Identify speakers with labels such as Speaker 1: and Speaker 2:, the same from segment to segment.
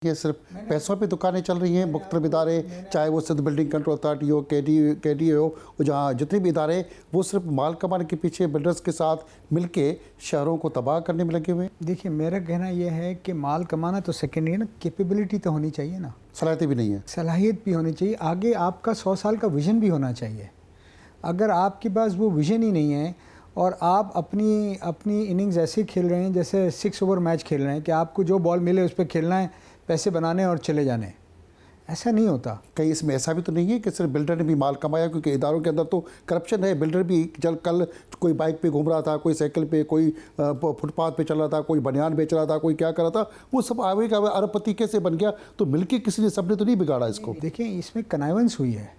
Speaker 1: ये सिर्फ पैसों पे दुकानें चल रही हैं। मुख्तलिफ इदारे, चाहे वो सिंध बिल्डिंग कंट्रोल अथॉरिटी हो, के डी हो, जहाँ जितने भी इदारे, वो सिर्फ माल कमाने के पीछे बिल्डर्स के साथ मिलके शहरों को तबाह करने में लगे हुए हैं।
Speaker 2: देखिए, मेरा कहना यह है कि माल कमाना तो सेकेंडरी है ना, कैपेबिलिटी तो होनी चाहिए ना,
Speaker 1: सलाहियत भी नहीं है।
Speaker 2: सलाहियत भी होनी चाहिए, आगे आपका 100 साल का विजन भी होना चाहिए। अगर आपके पास वो विजन ही नहीं है और आप अपनी इनिंग्स ऐसे खेल रहे हैं जैसे 6 ओवर मैच खेल रहे हैं कि आपको जो बॉल मिले उस पर खेलना है, पैसे बनाने और चले जाने, ऐसा नहीं होता।
Speaker 1: कहीं इसमें ऐसा भी तो नहीं है कि सिर्फ बिल्डर ने भी माल कमाया, क्योंकि इदारों के अंदर तो करप्शन है। बिल्डर भी कल कोई बाइक पे घूम रहा था, कोई साइकिल पे, कोई फुटपाथ पे चल रहा था, कोई बनियान बेच रहा था, कोई क्या कर रहा था, वो सब आगे का अरबपति कैसे बन गया। तो मिलके किसी ने, सबने तो नहीं बिगाड़ा इसको।
Speaker 2: देखिए, इसमें कनाइवेंस हुई है।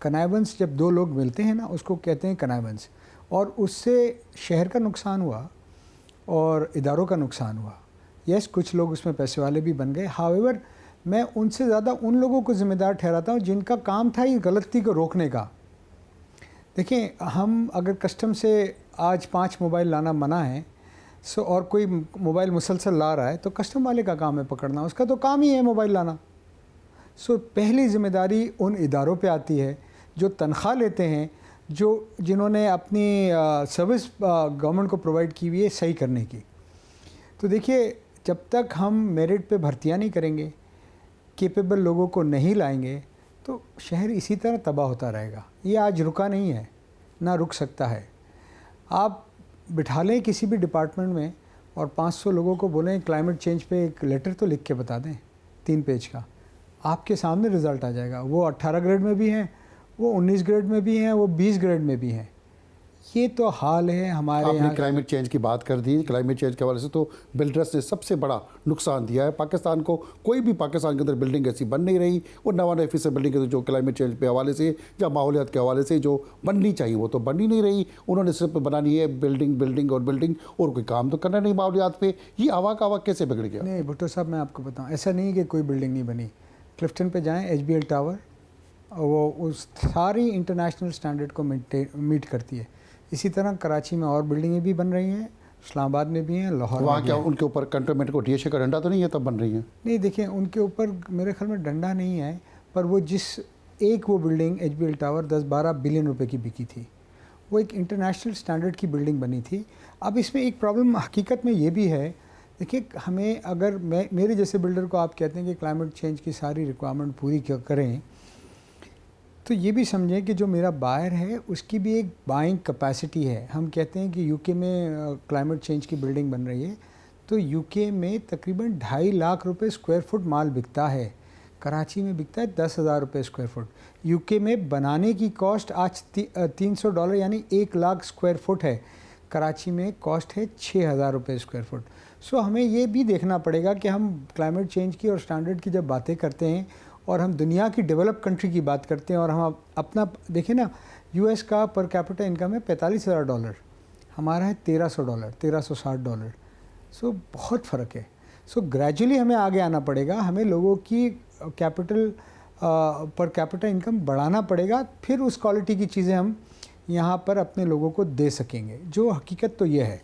Speaker 2: कनाइवेंस जब दो लोग मिलते हैं ना, उसको कहते हैं कनाइवेंस, और उससे शहर का नुकसान हुआ और इदारों का नुकसान हुआ। यस, कुछ लोग उसमें पैसे वाले भी बन गए। हाउएवर, मैं उनसे ज़्यादा उन लोगों को ज़िम्मेदार ठहराता हूँ जिनका काम था ये गलती को रोकने का। देखिए, हम अगर कस्टम से आज 5 मोबाइल लाना मना है, और कोई मोबाइल मुसलसल ला रहा है, तो कस्टम वाले का काम है पकड़ना, उसका तो काम ही है मोबाइल लाना। पहली ज़िम्मेदारी उन इदारों पे आती है जो तनख्वाह लेते हैं, जिन्होंने अपनी सर्विस गवर्नमेंट को प्रोवाइड की हुई है सही करने की। तो देखिए, जब तक हम मेरिट पे भर्तियां नहीं करेंगे, कैपेबल लोगों को नहीं लाएंगे, तो शहर इसी तरह तबाह होता रहेगा। ये आज रुका नहीं है, ना रुक सकता है। आप बिठा लें किसी भी डिपार्टमेंट में और 500 लोगों को बोलें क्लाइमेट चेंज पे एक लेटर तो लिख के बता दें 3 पेज का, आपके सामने रिज़ल्ट आ जाएगा। वो 18 ग्रेड में भी हैं, वो 19 ग्रेड में भी हैं, वो 20 ग्रेड में भी हैं। ये तो हाल है हमारे यहाँ।
Speaker 1: आपने क्लाइमेट चेंज की बात कर दी। क्लाइमेट चेंज के हवाले से तो बिल्डर्स ने सबसे बड़ा नुकसान दिया है पाकिस्तान को। कोई भी पाकिस्तान के अंदर बिल्डिंग ऐसी बन नहीं रही। वो 99% बिल्डिंग जो क्लाइमेट चेंज के हवाले से या माहौलियात के हवाले से जो बननी चाहिए वो तो बन ही नहीं रही। उन्होंने सिर्फ बनानी है बिल्डिंग और कोई काम तो करना नहीं माहौलियात पे। ये आवा कैसे बिगड़ गया?
Speaker 2: नहीं भुट्टो साहब, मैं आपको बताऊँ, ऐसा नहीं कि कोई बिल्डिंग नहीं बनी। क्लिफ्टन पे जाएँ, HBL टावर, वो उस सारी इंटरनेशनल स्टैंडर्ड को मीट करती है। इसी तरह कराची में और बिल्डिंगें भी बन रही हैं, इस्लामाबाद में भी हैं, लाहौर में भी हैं।
Speaker 1: क्या उनके ऊपर कंटोनमेंट को DHA का डंडा तो नहीं है तब बन रही हैं?
Speaker 2: नहीं, देखिए, उनके ऊपर मेरे ख्याल में डंडा नहीं है, पर वो वो बिल्डिंग HBL टावर 10-12 बिलियन रुपए की बिकी थी। वो एक इंटरनेशनल स्टैंडर्ड की बिल्डिंग बनी थी। अब इसमें एक प्रॉब्लम हकीकत में ये भी है। देखिए, हमें अगर मेरे जैसे बिल्डर को आप कहते हैं कि क्लाइमेट चेंज की सारी रिक्वायरमेंट पूरी करें, तो ये भी समझें कि जो मेरा बायर है उसकी भी एक बाइंग कैपेसिटी है। हम कहते हैं कि यूके में क्लाइमेट चेंज की बिल्डिंग बन रही है, तो यूके में तकरीबन 2.5 लाख रुपए स्क्वायर फुट माल बिकता है। कराची में बिकता है 10,000 रुपये स्क्वायर फुट। यूके में बनाने की कॉस्ट आज $300 यानी 1 लाख स्क्वायर फुट है। कराची में कॉस्ट है 6,000 रुपये स्क्वायर फुट। हमें ये भी देखना पड़ेगा कि हम क्लाइमेट चेंज की और स्टैंडर्ड की जब बातें करते हैं और हम दुनिया की डेवलप कंट्री की बात करते हैं, और हम अपना देखें ना, US का पर कैपिटा इनकम है $45,000, हमारा है $1,300, $1,360। बहुत फ़र्क है। ग्रेजुअली हमें आगे आना पड़ेगा, हमें लोगों की कैपिटल पर कैपिटा इनकम बढ़ाना पड़ेगा, फिर उस क्वालिटी की चीज़ें हम यहाँ पर अपने लोगों को दे सकेंगे। जो हकीकत तो ये है।